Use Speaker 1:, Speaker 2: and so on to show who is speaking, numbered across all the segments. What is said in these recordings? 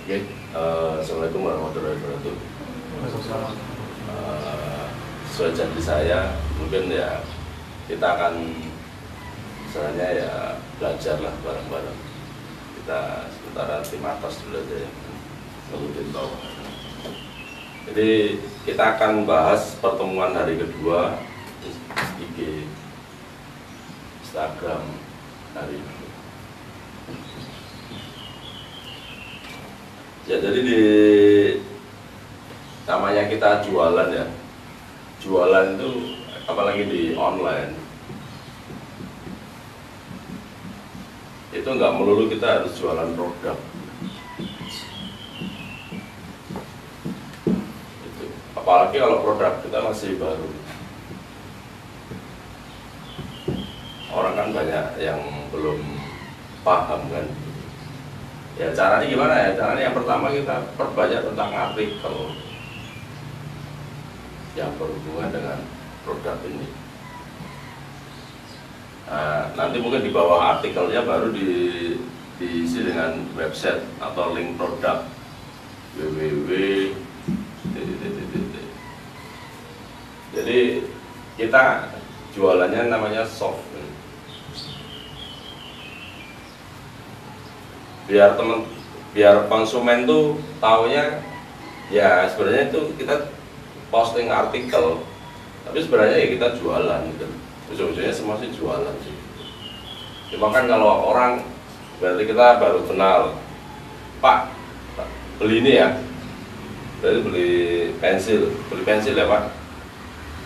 Speaker 1: Oke, Assalamualaikum warahmatullahi wabarakatuh. Sesuai janji saya, mungkin ya kita akan misalnya ya belajar lah bareng-bareng. Kita sementara tim atas dulu aja yang ngelutin bawah. Jadi kita akan bahas pertemuan hari kedua IG Instagram hari ini. Ya, jadi namanya kita jualan ya. Jualan itu apalagi di online. Itu nggak melulu kita harus jualan produk. Itu. Apalagi kalau produk kita masih baru. Orang kan banyak yang belum paham kan. Ya caranya gimana ya? Caranya yang pertama kita perbanyak tentang artikel yang berhubungan dengan produk ini. Nah, nanti mungkin di bawah artikelnya baru diisi dengan website atau link produk www. Jadi kita jualannya namanya soft. Biar konsumen tuh taunya ya sebenarnya itu kita posting artikel, tapi sebenarnya ya kita jualan gitu. Ujung-ujungnya semua sih jualan sih. Cuma kan kalau orang berarti kita baru kenal, Pak beli ini ya, berarti beli pensil ya Pak.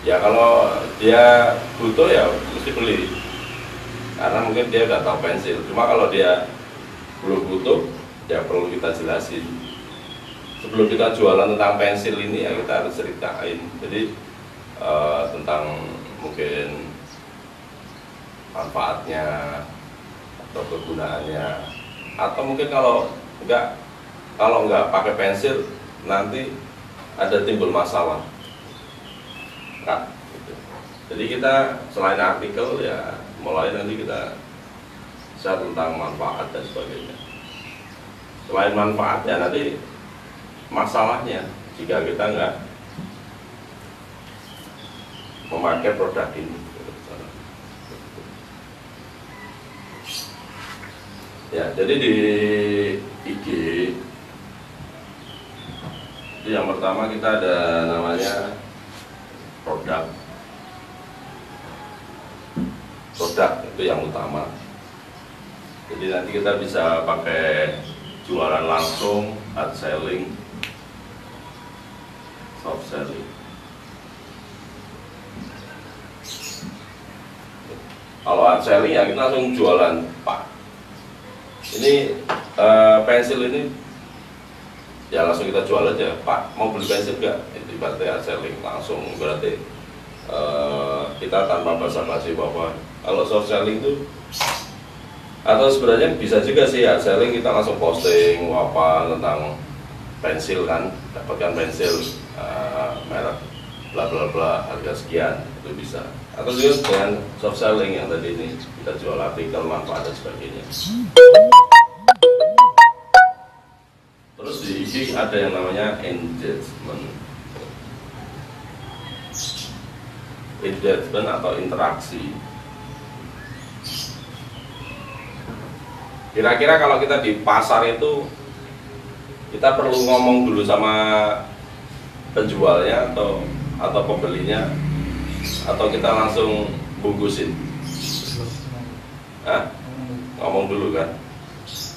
Speaker 1: Ya kalau dia butuh ya mesti beli, karena mungkin dia udah tahu pensil. Cuma kalau dia belum butuh, ya perlu kita jelasin. Sebelum kita jualan tentang pensil ini ya kita harus ceritain. Jadi tentang mungkin manfaatnya atau kegunaannya, atau mungkin kalau nggak pakai pensil nanti ada timbul masalah. Nah, gitu. Jadi kita selain artikel ya mulai nanti kita share tentang manfaat dan sebagainya. Selain manfaatnya nanti masalahnya jika kita nggak memakai produk ini. Ya, jadi di IG itu yang pertama kita ada namanya produk itu yang utama. Jadi nanti kita bisa pakai jualan langsung, hard selling, soft selling. Kalau hard selling ya kita langsung jualan, Pak. Ini pensil ini ya langsung kita jual aja, Pak. Mau beli pensil nggak? Itu berarti hard selling langsung, berarti kita tanpa basa-basi apa. Kalau soft selling itu atau sebenarnya bisa juga sih ya selling kita langsung posting apa tentang pensil kan, dapatkan pensil merek bla bla bla harga sekian, itu bisa. Atau juga dengan soft selling yang tadi ini kita jual artikel manfaat dan sebagainya. Terus di IG ada yang namanya engagement atau interaksi. Kira-kira kalau kita di pasar itu kita perlu ngomong dulu sama penjualnya atau pembelinya, atau kita langsung bungkusin? Hah? Ngomong dulu kan.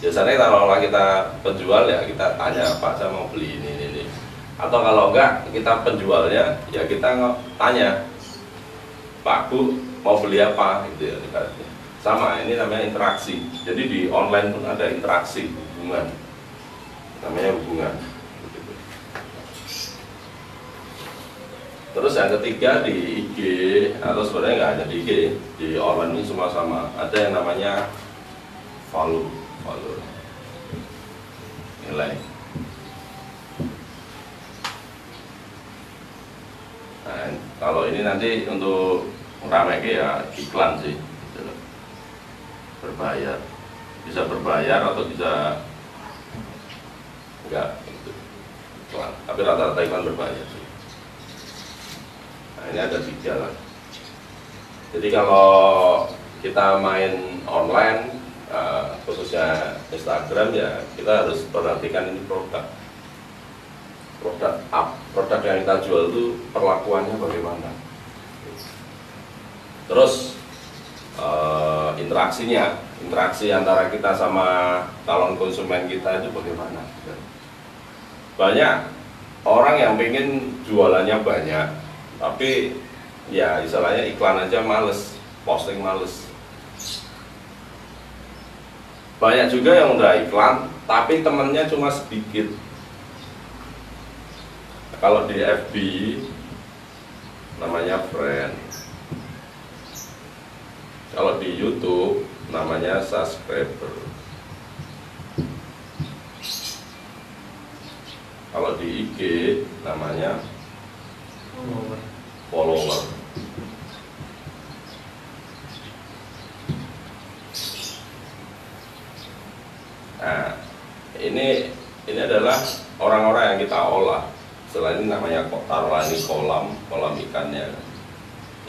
Speaker 1: Biasanya kalau kita penjual ya kita tanya, Pak saya mau beli ini. Atau kalau enggak kita penjualnya ya kita tanya, Pak Bu mau beli apa gitu ya. Sama, ini namanya interaksi. Jadi di online pun ada interaksi, hubungan. Namanya hubungan. Terus yang ketiga di IG, atau sebenarnya nggak hanya di IG, di online ini semua sama. Ada yang namanya value nilai. Nah, kalau ini nanti untuk ramai ya iklan sih. Berbayar, bisa berbayar atau bisa enggak gitu. Iklan. Tapi rata-rata iklan berbahaya sih. Nah, ini ada 3 lah. Jadi kalau kita main online, khususnya Instagram, ya kita harus perhatikan ini produk yang kita jual itu perlakuannya bagaimana. Terus interaksi antara kita sama calon konsumen kita itu bagaimana. Banyak orang yang pengen jualannya banyak, tapi ya istilahnya iklan aja males, posting males. Banyak juga yang udah iklan, tapi temennya cuma sedikit. Kalau di FB namanya friend, kalau di YouTube namanya subscriber, kalau di IG namanya follower. Nah, ini adalah orang-orang yang kita olah. Selain ini namanya taruhlah ini kolam ikannya.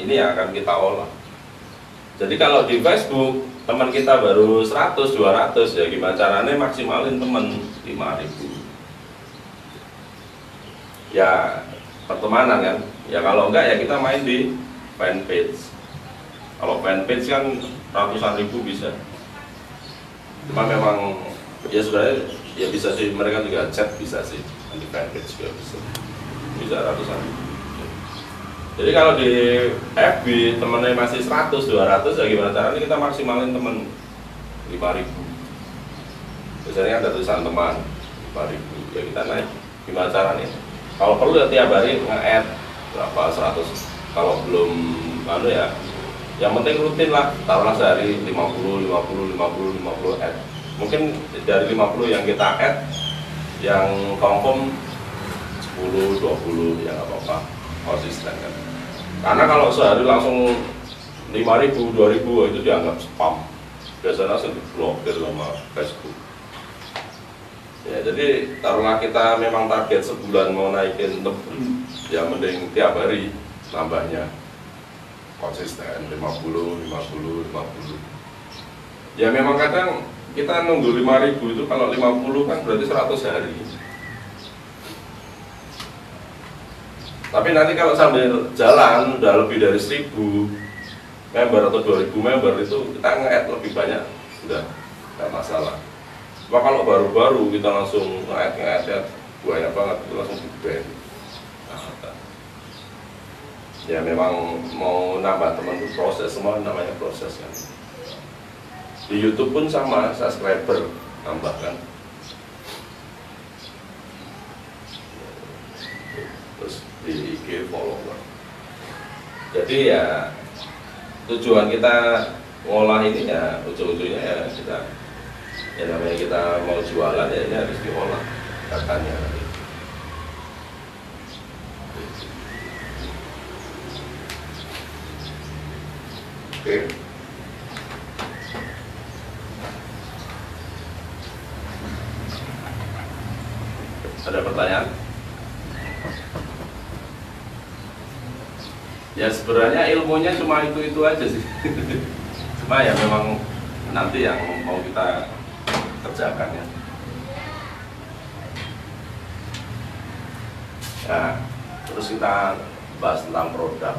Speaker 1: Ini yang akan kita olah. Jadi kalau di Facebook teman kita baru 100, 200, ya gimana caranya maksimalin teman 5.000. Ya pertemanan kan. Ya kalau enggak ya kita main di fanpage. Kalau fanpage kan ratusan ribu bisa. Cuma memang ya sebenarnya ya bisa sih, mereka juga chat bisa sih, di fanpage juga bisa ratusan ribu. Jadi kalau di FB temennya masih 100, 200, ya gimana caranya kita maksimalin temen 5.000. Biasanya ada tulisan teman 5.000, ya kita naik. Gimana caranya? Kalau perlu ya tiap hari nge-add berapa 100. Kalau belum ya yang penting rutin lah, taruhlah sehari 50 add. Mungkin dari 50 yang kita add, yang confirm 10, 20, ya nggak apa-apa, konsisten kan. Karena kalau sehari langsung 5.000, 2.000 itu dianggap spam, biasanya langsung diblokir sama Facebook. Ya, jadi taruhlah kita memang target sebulan mau naikin lebih, ya mending tiap hari nambahnya konsisten 50. Ya memang kadang kita nunggu 5.000 itu, kalau 50 kan berarti 100 hari. Tapi nanti kalau sambil jalan udah lebih dari 1.000 member atau 2.000 member itu kita nge-add lebih banyak, sudah nggak masalah. Cuma kalau baru-baru kita langsung nge-add banyak banget, itu langsung di-ban. Ya memang mau nambah teman itu proses, semua namanya proses kan. Di YouTube pun sama, subscriber tambahkan. Terus di IG follower. Jadi ya tujuan kita ngolah ini ya ujung-ujungnya ya kita, ya namanya kita mau jualan ya ini harus diolah datanya. Oke. Ada pertanyaan? Ya sebenarnya ilmunya cuma itu aja sih. Cuma ya memang nanti yang mau kita kerjakan ya. Nah, terus kita bahas tentang produk.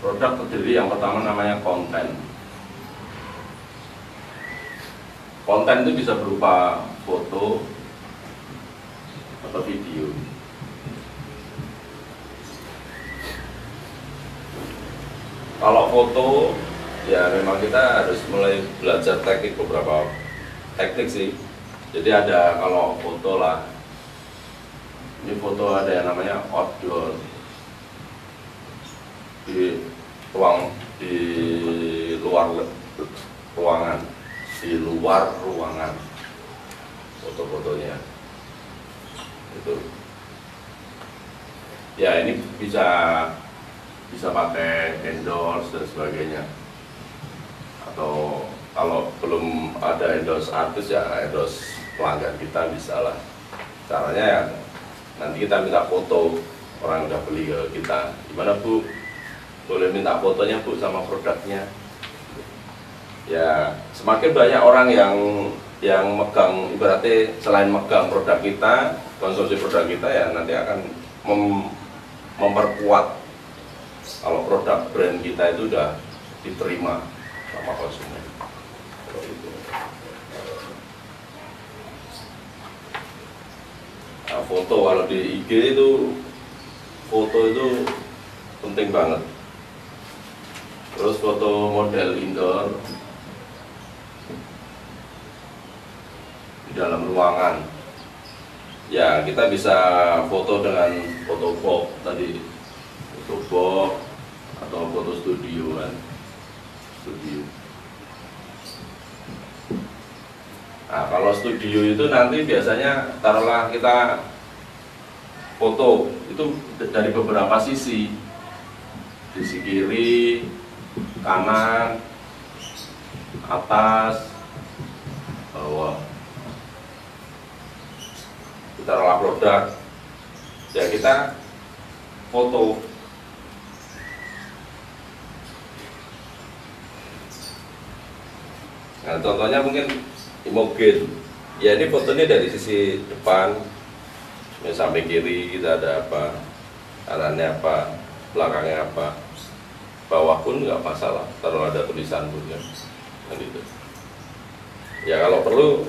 Speaker 1: Produk terdiri yang pertama namanya konten. Konten itu bisa berupa foto atau video. Kalau foto, ya memang kita harus mulai belajar beberapa teknik sih. Jadi ada kalau foto lah, ini foto ada yang namanya outdoor, di luar ruangan foto-fotonya itu. Ya ini bisa pakai endorse dan sebagainya, atau Kalau belum ada endorse artis ya endorse pelanggan kita bisa lah. Caranya ya nanti kita minta foto orang udah beli ke kita, gimana Bu, boleh minta fotonya Bu sama produknya. Ya semakin banyak orang yang megang, ibaratnya selain megang produk kita, konsumsi produk kita, ya nanti akan memperkuat kalau produk brand kita itu udah diterima sama konsumen. Nah, foto kalau di IG itu, foto itu penting banget. Terus foto model indoor di dalam ruangan, ya kita bisa foto dengan foto box tadi, foto box atau foto studio kan, studio. Nah kalau studio itu nanti biasanya taruhlah kita foto itu dari beberapa sisi kiri, kanan, atas, bawah. Kita taruhlah produk, ya kita foto. Nah contohnya mungkin Imogen, ya ini fotonya dari sisi depan, ya, samping kiri kita ada apa, kanannya apa, belakangnya apa, bawah pun nggak masalah, taruh ada tulisan pun kan, gitu. Ya kalau perlu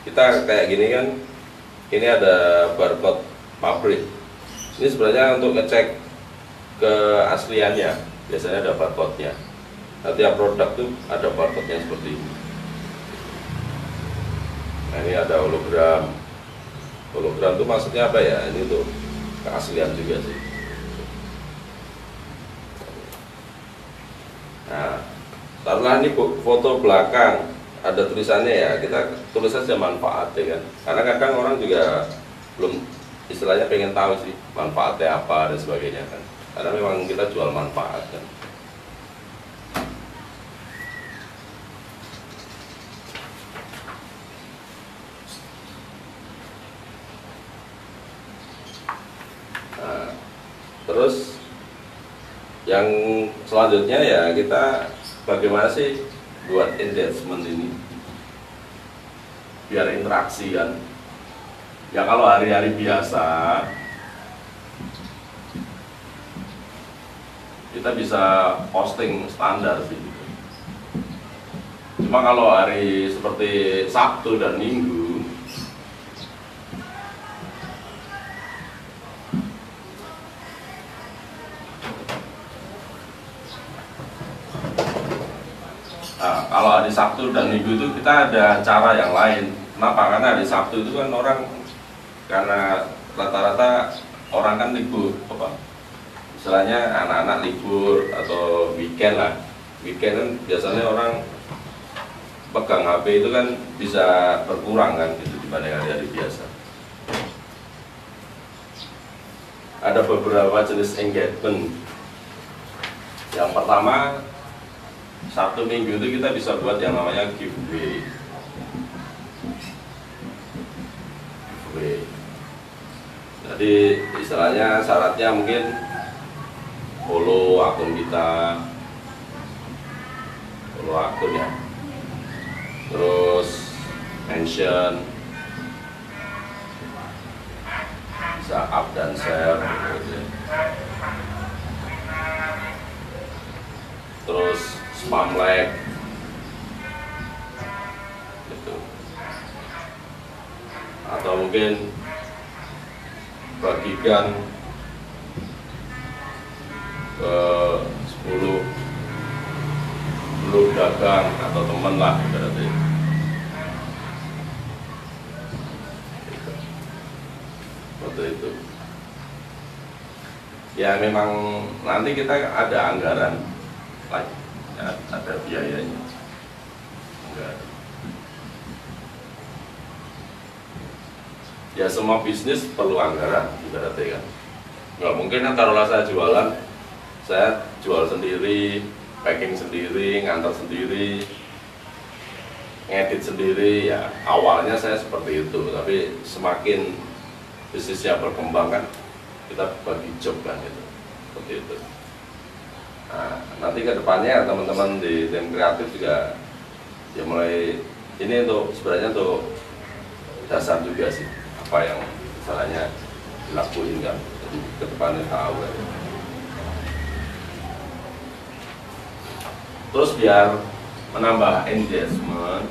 Speaker 1: kita kayak gini kan, ini ada barcode pabrik. Ini sebenarnya untuk ngecek keasliannya, biasanya ada barcode-nya. Nah, tiap produk tuh ada barcode-nya seperti ini. Nah ini ada hologram. Hologram itu maksudnya apa ya? Ini untuk keaslian juga sih. Nah, taruhlah ini foto belakang, ada tulisannya ya, kita tulis saja manfaatnya kan. Karena kadang orang juga belum, istilahnya pengen tahu sih manfaatnya apa dan sebagainya kan. Karena memang kita jual manfaat kan. Terus yang selanjutnya ya kita bagaimana sih buat engagement ini biar interaksi kan. Ya kalau hari-hari biasa kita bisa posting standar sih. Cuma kalau hari seperti Sabtu dan Minggu, nah, kalau hari Sabtu dan Minggu itu kita ada cara yang lain. Kenapa? Karena hari Sabtu itu kan orang, karena rata-rata orang kan libur, apa? Istilahnya anak-anak libur atau weekend lah. Weekend kan biasanya orang pegang HP itu kan bisa berkurang kan gitu dibanding hari-hari biasa. Ada beberapa jenis engagement. Yang pertama, Sabtu Minggu itu kita bisa buat yang namanya giveaway. Jadi istilahnya syaratnya mungkin follow akun kita, follow akun ya, terus mention, bisa up dan share gitu. Terus spam like gitu. Atau mungkin bagikan ke 10 grup dagang atau teman lah berarti. Seperti itu. Ya memang nanti kita ada anggaran lagi, ya, ada biayanya. Enggak. Ya semua bisnis perlu anggaran ibaratnya kan. Nggak mungkin kan taruhlah saya jualan, saya jual sendiri, packing sendiri, ngantar sendiri, ngedit sendiri ya. Awalnya saya seperti itu, tapi semakin bisnisnya berkembang kan kita bagi job kan gitu, seperti itu. Nah, nanti ke depannya teman-teman di tim kreatif juga ya mulai ini untuk sebenarnya untuk dasar juga sih apa yang caranya dilakuin kan, jadi ke depannya tahu kan. Terus biar menambah engagement,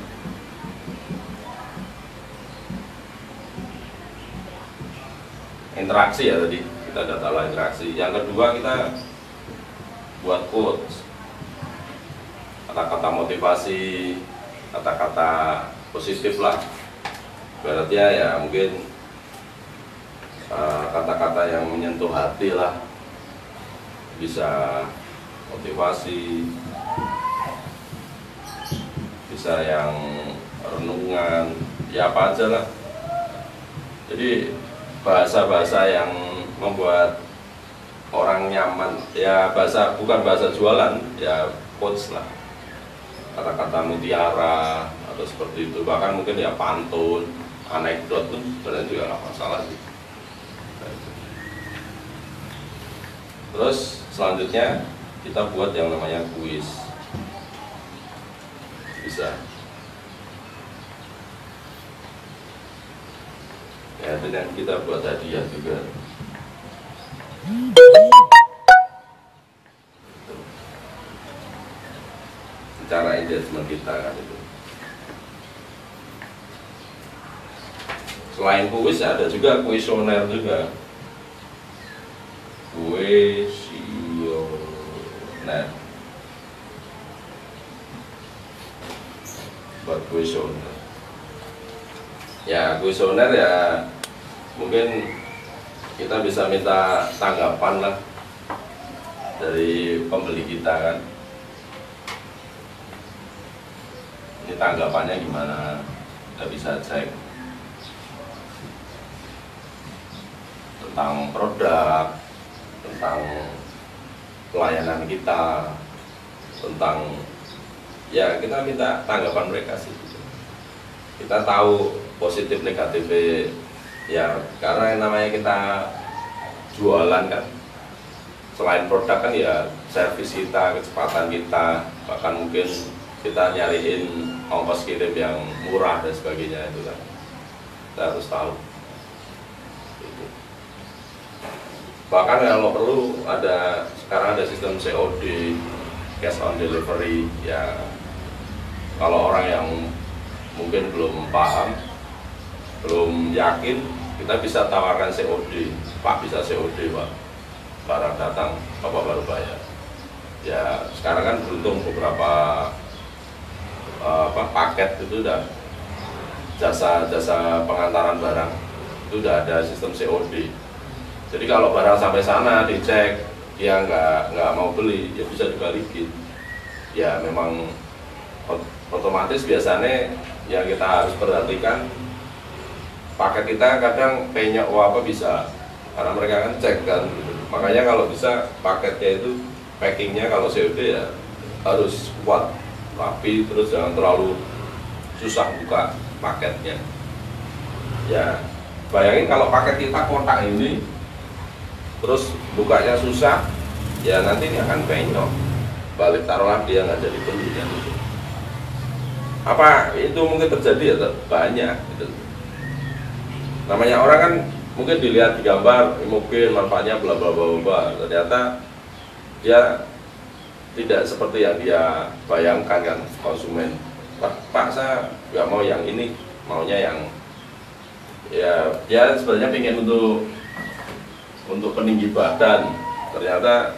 Speaker 1: interaksi ya tadi kita ada tahu interaksi. Yang kedua kita buat quotes, kata-kata motivasi, kata-kata positif lah. Berarti ya mungkin kata-kata yang menyentuh hati lah, bisa motivasi, bisa yang renungan, ya apa aja lah. Jadi bahasa-bahasa yang membuat orang nyaman, ya bahasa bukan bahasa jualan, ya quotes lah, kata-kata mutiara atau seperti itu, bahkan mungkin ya pantun, anekdot pun sebenarnya juga nggak masalah sih. Terus selanjutnya kita buat yang namanya kuis, bisa ya, dan kita buat hadiah juga. Cara engagement kita kan itu. Selain kuis ada juga kuesioner juga. Kuesioner. Buat kuesioner. Ya kuesioner ya mungkin kita bisa minta tanggapan lah dari pembeli kita kan. Ini tanggapannya gimana? Kita bisa cek tentang produk, tentang pelayanan kita, tentang ya kita minta tanggapan mereka sih. Kita tahu positif negatifnya ya, karena yang namanya kita jualan kan, selain produk kan ya servis kita, kecepatan kita, bahkan mungkin kita nyariin ongkos kirim yang murah dan sebagainya itu kan, kita harus tahu itu. Bahkan kalau perlu ada, sekarang ada sistem COD, cash on delivery ya. Kalau orang yang mungkin belum paham, belum yakin, kita bisa tawarkan COD. Pak, bisa COD Pak, barang datang Bapak baru bayar. Ya sekarang kan beruntung beberapa paket itu udah jasa pengantaran barang itu udah ada sistem COD. Jadi kalau barang sampai sana dicek dia nggak mau beli, ya bisa dibalikin. Ya memang otomatis biasanya yang kita harus perhatikan, paket kita kadang penyok apa bisa, karena mereka kan cek kan gitu. Makanya kalau bisa paketnya itu packingnya kalau COD ya harus kuat, rapi, terus jangan terlalu susah buka paketnya. Ya bayangin kalau paket kita kotak ini terus bukanya susah, ya nanti ini akan penyok, balik taruhlah dia nggak jadi beli kan gitu. Apa itu mungkin terjadi ya, banyak gitu. Namanya orang kan mungkin dilihat di gambar mungkin manfaatnya bla bla bla bla, ternyata dia tidak seperti yang dia bayangkan kan konsumen. Pak saya nggak mau yang ini, maunya yang ya dia sebenarnya pengen untuk peninggi badan, ternyata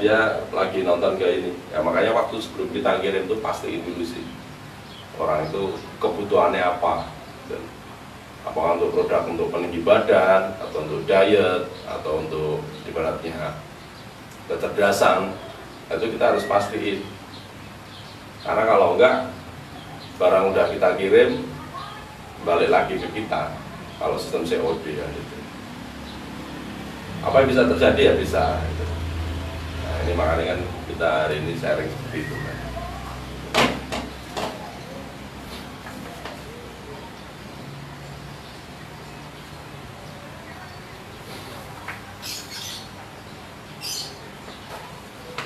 Speaker 1: dia lagi nonton kayak ini ya. Makanya waktu sebelum kita kirim tuh pastiin dulu sih orang itu kebutuhannya apa, dan apakah untuk produk untuk peninggi badan atau untuk diet atau untuk ibaratnya kecerdasan, itu kita harus pastiin. Karena kalau enggak, barang udah kita kirim balik lagi ke kita kalau sistem COD ya gitu. Apa yang bisa terjadi ya bisa gitu. Nah, ini makanya kan kita hari ini sharing seperti itu kan.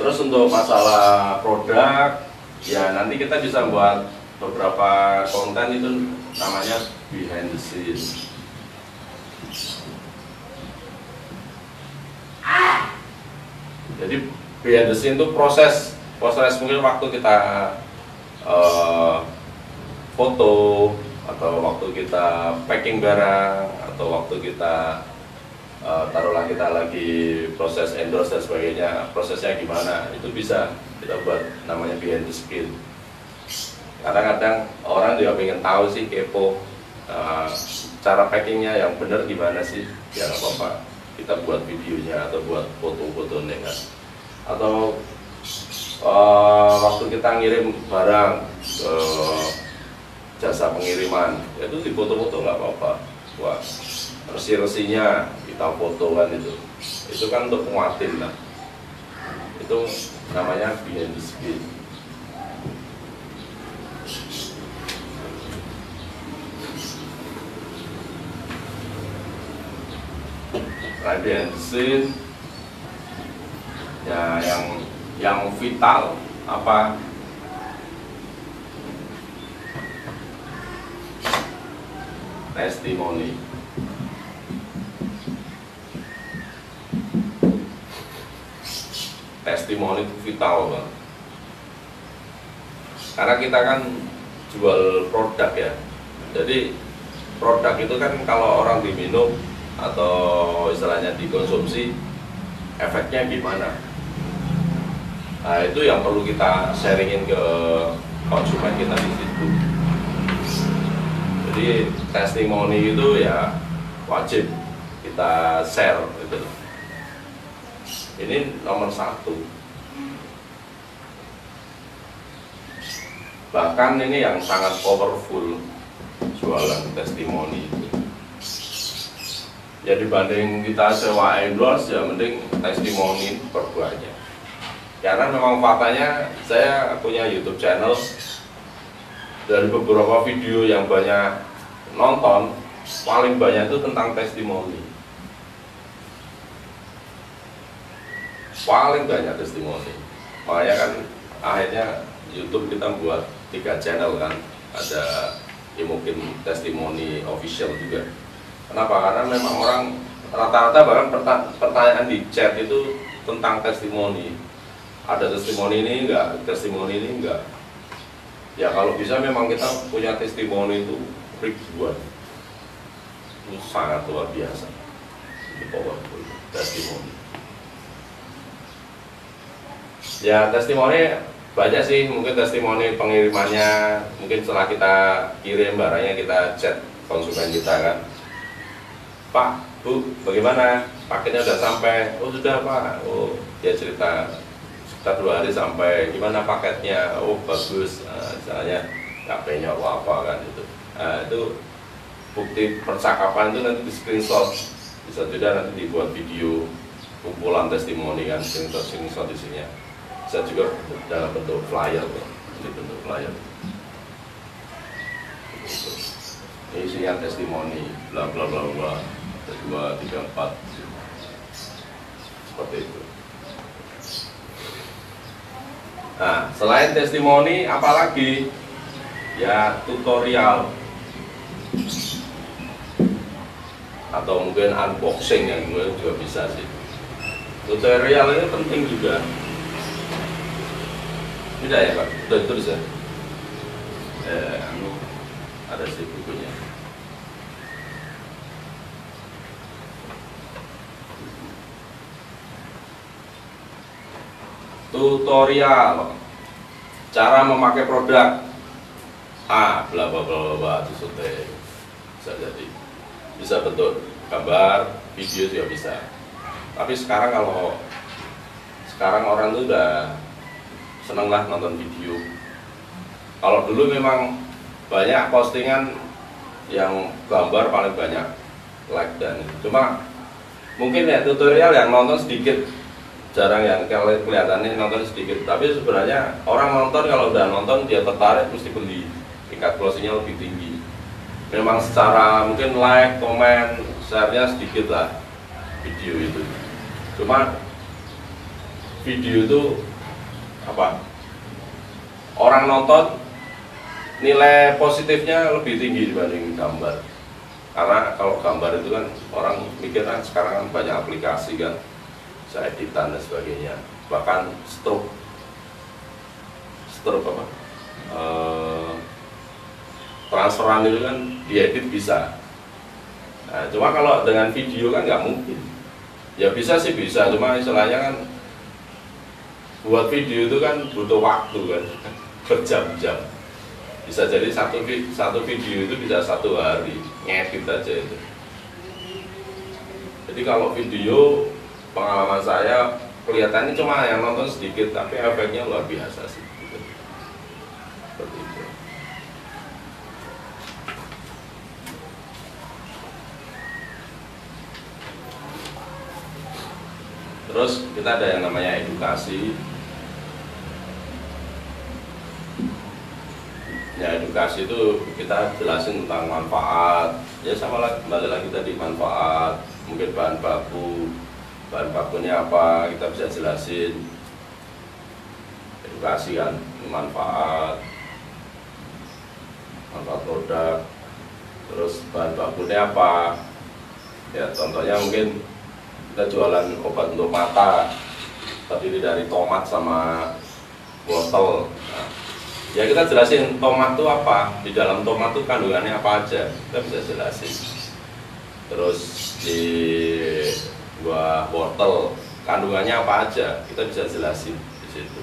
Speaker 1: Terus untuk masalah produk, ya nanti kita bisa buat beberapa konten itu namanya behind the scene. Jadi behind the scene itu proses mungkin waktu kita foto, atau waktu kita packing barang, atau waktu kita taruhlah kita lagi proses endorse dan sebagainya, prosesnya gimana, itu bisa kita buat namanya behind the scene. Kadang-kadang orang juga pengen tahu sih, kepo cara packingnya yang benar gimana sih, ya nggak apa-apa kita buat videonya atau buat foto-fotonya kan. Atau waktu kita ngirim barang ke jasa pengiriman, itu di foto-foto nggak apa-apa. Wah, resi-resinya kita foto kan, itu kan untuk nguatin lah. Itu namanya behind the scene. Nah, behind the scene ya yang vital apa? Testimoni. Testimoni itu vital Bang. Karena kita kan jual produk ya. Jadi produk itu kan kalau orang diminum atau istilahnya dikonsumsi, efeknya gimana? Nah, itu yang perlu kita sharingin ke konsumen kita di situ. Jadi testimoni itu ya wajib kita share gitu. Ini nomor 1. Bahkan ini yang sangat powerful jualan testimoni itu. Ya dibanding kita sewa endorse, ya mending testimoni perbanyak. Karena memang faktanya saya punya YouTube channel, dari beberapa video yang banyak nonton, paling banyak itu tentang testimoni. Paling banyak testimoni. Makanya kan akhirnya YouTube kita buat 3 channel kan, ada mungkin testimoni official juga. Kenapa? Karena memang orang rata-rata bahkan pertanyaan di chat itu tentang testimoni. Ada testimoni ini enggak, testimoni ini enggak. Ya kalau bisa memang kita punya testimoni itu ribuan. Itu sangat luar biasa. Itu powerful testimoni. Ya testimoni banyak sih, mungkin testimoni pengirimannya, mungkin setelah kita kirim barangnya kita chat konsumen kita kan, Pak, Bu, bagaimana? Paketnya sudah sampai? Oh sudah Pak. Oh dia cerita sekitar 2 hari sampai, gimana paketnya? Oh bagus, misalnya nggak penyok apa kan itu. Nah, itu bukti percakapan itu nanti di screenshot, bisa juga nanti dibuat video kumpulan testimoni kan, screenshot isinya. Bisa juga dalam bentuk flyer, ini bentuk flyer. Ini isinya testimoni, bla bla bla bla, 2, 3, 4, seperti itu. Nah, selain testimoni, apalagi ya tutorial atau mungkin unboxing yang gue juga bisa sih. Tutorial ini penting juga. Tidak ya Pak? Udah tulis ya? Ada sih bukunya. Tutorial cara memakai produk bla bla bla bla, itu bisa jadi, bisa bentuk gambar, video juga bisa. Tapi sekarang orang tuh udah seneng lah nonton video. Kalau dulu memang banyak postingan yang gambar paling banyak like, dan cuma mungkin ya tutorial yang nonton sedikit, jarang yang kelihatannya nonton sedikit. Tapi sebenarnya orang nonton, kalau udah nonton dia tertarik mesti beli, tingkat closingnya lebih tinggi. Memang secara mungkin like, komen, share-nya sedikit lah video itu. Cuma video itu apa, orang nonton nilai positifnya lebih tinggi dibanding gambar. Karena kalau gambar itu kan orang mikir kan sekarang kan banyak aplikasi kan, bisa editan dan sebagainya. Bahkan stroke apa, transferan itu kan diedit bisa. Nah, cuma kalau dengan video kan nggak mungkin. Ya bisa sih bisa, cuma istilahnya kan buat video itu kan butuh waktu kan, berjam-jam. Bisa jadi satu video itu bisa 1 hari ngedit aja itu. Jadi kalau video, pengalaman saya kelihatannya cuma yang nonton sedikit, tapi efeknya luar biasa sih. Seperti itu. Terus kita ada yang namanya edukasi. Ya, edukasi itu kita jelasin tentang manfaat. Ya sama lagi, kembali lagi tadi manfaat. Mungkin bahan bakunya apa, kita bisa jelasin. Edukasi kan, manfaat produk. Terus bahan bakunya apa? Ya contohnya mungkin kita jualan obat untuk mata, terdiri dari tomat sama wortel. Nah, ya kita jelasin tomat itu apa, di dalam tomat itu kandungannya apa aja, kita bisa jelasin. Terus di buah wortel kandungannya apa aja, kita bisa jelasin di situ.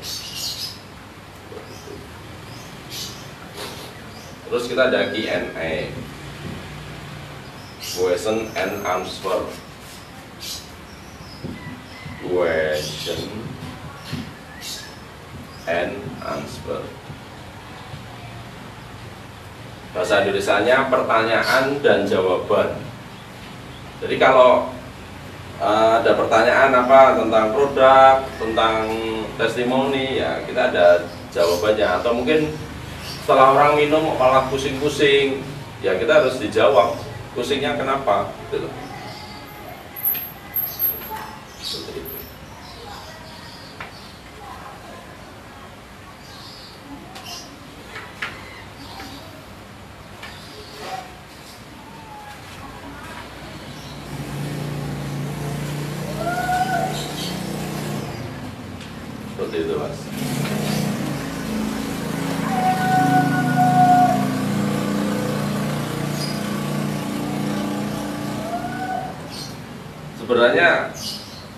Speaker 1: Terus kita ada Q&A, question and answer. Question and answer. Bahasa Indonesianya pertanyaan dan jawaban. Jadi kalau ada pertanyaan apa tentang produk, tentang testimoni, ya kita ada jawabannya. Atau mungkin setelah orang minum malah pusing-pusing, ya kita harus dijawab pusingnya kenapa, gitu loh. Seperti itu. Seperti itu, Mas. Sebenarnya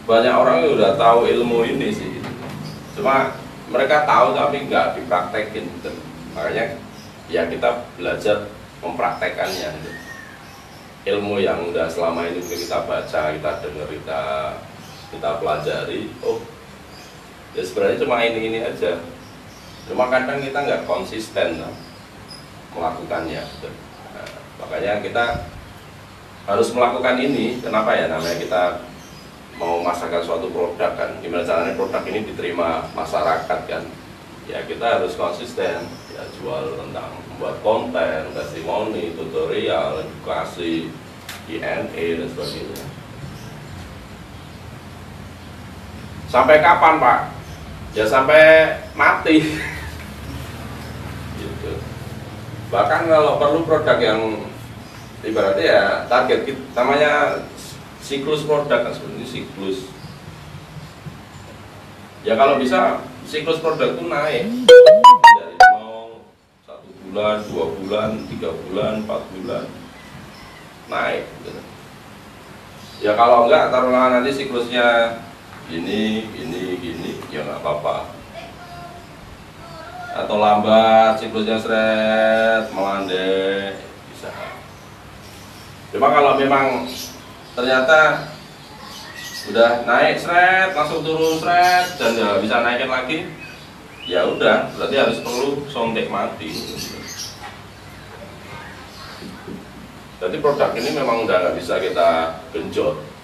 Speaker 1: banyak orang yang udah tahu ilmu ini sih, cuma mereka tahu tapi nggak dipraktekin gitu. Makanya ya kita belajar mempraktekannya gitu. Ilmu yang udah selama ini kita baca, kita dengar, kita pelajari, oh ya sebenarnya cuma ini aja, cuma kadang kita nggak konsisten melakukannya gitu. Nah, makanya kita harus melakukan ini. Kenapa ya, namanya kita mau masakkan suatu produk kan, gimana caranya produk ini diterima masyarakat kan, ya kita harus konsisten ya, jual tentang membuat konten, testimoni, tutorial, edukasi, Q&A dan sebagainya. Sampai kapan Pak? Ya sampai mati. Gitu. Bahkan kalau perlu produk yang ibaratnya ya target kita, namanya siklus produk kan, sebenarnya siklus. Ya kalau bisa siklus produk itu naik dari 0, 1 bulan, 2 bulan, 3 bulan, 4 bulan naik gitu. Ya kalau enggak taruhlah nanti siklusnya gini, ya nggak apa-apa. Atau lambat siklusnya seret, melandai, bisa. Cuma kalau memang ternyata udah naik seret, langsung turun seret, dan nggak bisa naikin lagi, ya udah, berarti harus perlu sontek mati. Jadi produk ini memang udah nggak bisa kita genjot.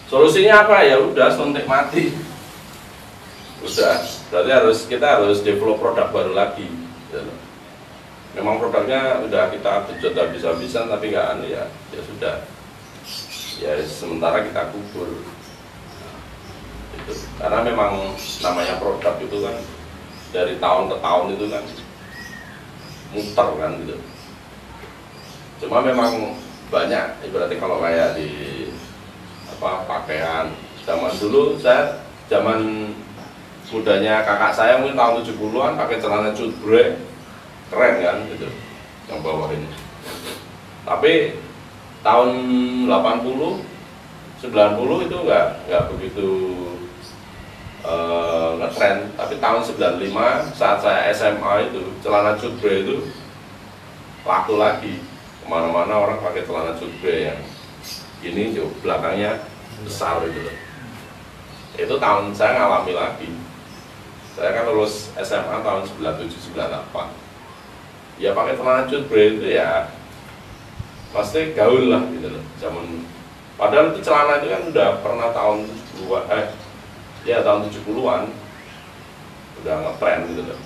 Speaker 1: Solusinya apa? Ya udah, sontek mati. Udah, berarti kita harus develop produk baru lagi. Memang produknya udah kita genjot habis-habisan, tapi nggak aneh ya sudah. Ya sementara kita kubur. gitu. Karena memang namanya produk itu kan dari tahun ke tahun itu kan muter kan gitu. Cuma memang banyak ibaratnya kalau kayak di pakaian zaman dulu, saya zaman mudanya kakak saya mungkin tahun 70-an pakai celana cutbre keren kan gitu yang bawah ini. Tapi tahun 80 90 itu nggak begitu ngetren. Tapi tahun 95 saat saya SMA itu celana cutbre itu laku lagi, kemana-mana orang pakai celana cutbre yang ini belakangnya besar gitu loh. Itu tahun saya ngalami lagi. Saya kan lulus SMA tahun 97-98. Ya pakai celana cutbre itu ya pasti gaul lah gitu loh zaman. Padahal itu celana itu kan udah pernah tahun 70-an, ya tahun 70-an udah ngetren gitu loh.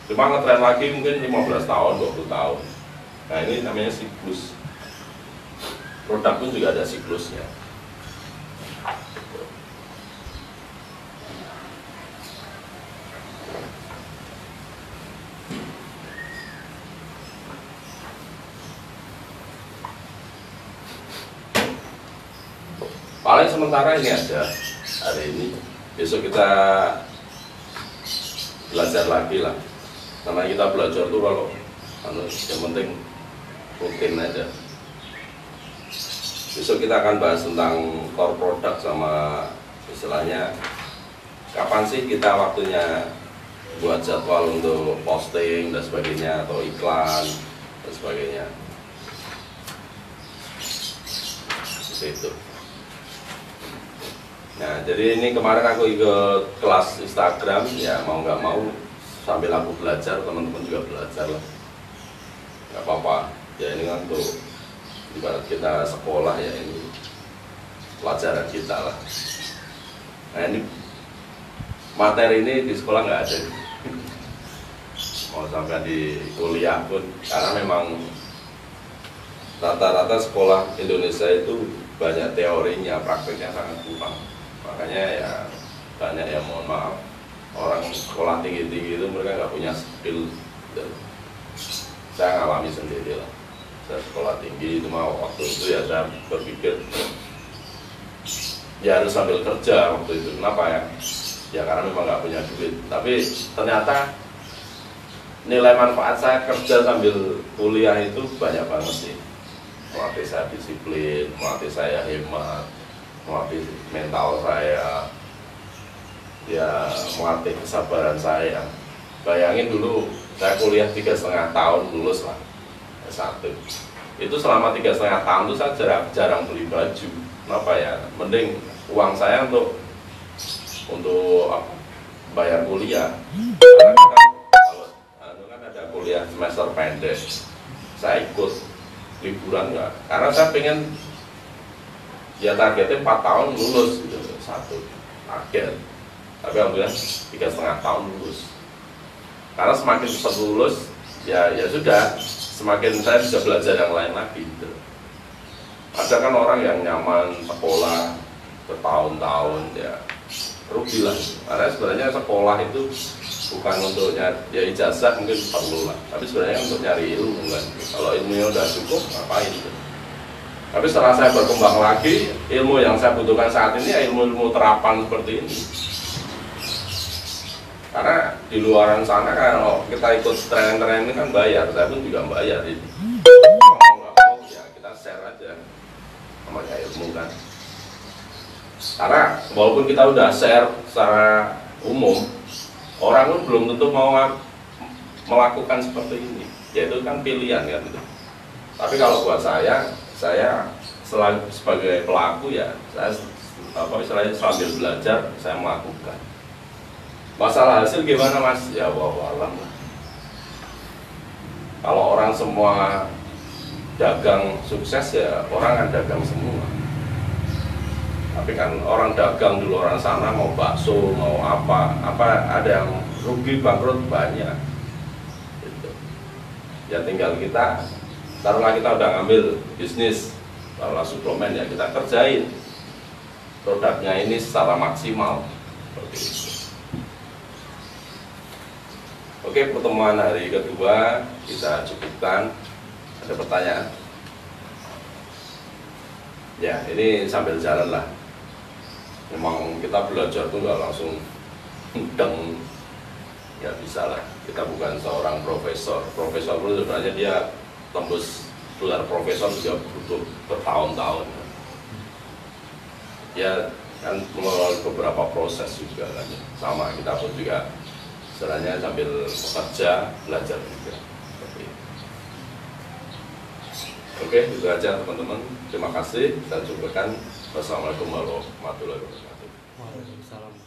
Speaker 1: Cuma ngetren lagi mungkin 15 tahun, 20 tahun. Nah ini namanya siklus. Produk pun juga ada siklusnya. Paling sementara ini aja hari ini, besok kita belajar lagi lah. Karena kita belajar tuh kalau yang penting rutin aja. Besok kita akan bahas tentang core product sama istilahnya kapan sih kita waktunya buat jadwal untuk posting dan sebagainya atau iklan dan sebagainya. Seperti itu. Nah, jadi ini kemarin aku ikut kelas Instagram, ya mau nggak mau sambil aku belajar, teman-teman juga belajar lah. Nggak apa-apa, ya ini kan tuh ibarat kita sekolah ya, ini pelajaran kita lah. Nah ini materi ini di sekolah nggak ada, mau sampai di kuliah pun, karena memang rata-rata sekolah Indonesia itu banyak teorinya, prakteknya sangat kurang. Makanya ya banyak yang mohon maaf orang sekolah tinggi-tinggi itu mereka nggak punya skill. Saya ngalami sendiri lah. Saya sekolah tinggi itu mau waktu itu ya saya berpikir ya harus sambil kerja waktu itu. Kenapa ya? Ya karena memang nggak punya duit. Tapi ternyata nilai manfaat saya kerja sambil kuliah itu banyak banget sih. Melatih saya disiplin, melatih saya hemat, melatih mental saya, ya melatih kesabaran saya. Bayangin dulu saya kuliah 3,5 tahun lulus lah S1. Itu selama 3,5 tahun itu saya jarang beli baju. Kenapa ya? Mending uang saya untuk apa, bayar kuliah. Karena kalau kan ada kuliah semester pendek, saya ikut liburan enggak, karena saya pengen ya targetnya 4 tahun lulus gitu, satu target. Tapi alhamdulillah 3,5 tahun lulus. Karena semakin cepat lulus ya sudah, semakin saya bisa belajar yang lain lagi gitu. Ada kan orang yang nyaman sekolah bertahun-tahun, ya rugi lah. Karena sebenarnya sekolah itu bukan untuk nyari ya ijazah, mungkin perlu lah, tapi sebenarnya untuk nyari ilmu kan. Kalau ilmunya udah cukup ngapain gitu. Tapi setelah saya berkembang lagi, ilmu yang saya butuhkan saat ini ya ilmu-ilmu terapan seperti ini. Karena di luaran sana kalau kita ikut training-training kan bayar, saya pun juga bayar ini. Mau nggak mau ya kita share aja namanya ilmu kan. Karena walaupun kita udah share secara umum, orang pun belum tentu mau melakukan seperti ini. Ya itu kan pilihan kan gitu. Tapi kalau buat saya selalu sebagai pelaku ya saya istilahnya sambil belajar saya melakukan. Masalah hasil gimana mas? Ya wallahualam lah. Kalau orang semua dagang sukses ya orang kan dagang semua. Tapi kan orang dagang di luar sana mau bakso mau apa ada yang rugi bangkrut banyak. Gitu. Ya tinggal kita, taruhlah kita udah ngambil bisnis, taruhlah suplemen ya kita kerjain produknya ini secara maksimal. Seperti itu. Oke, pertemuan hari kedua kita cukupkan. Ada pertanyaan? Ya, ini sambil jalan lah. Memang kita belajar tuh nggak langsung deng, nggak bisa lah. Kita bukan seorang profesor. Profesor pun sebenarnya dia tembus gelar profesor juga butuh bertahun-tahun. Ya kan melalui beberapa proses juga kan. Sama kita pun juga istilahnya sambil bekerja belajar juga. Oke, itu aja teman-teman. Terima kasih. Saya cukupkan. Wassalamualaikum warahmatullahi wabarakatuh.
Speaker 2: Waalaikumsalam.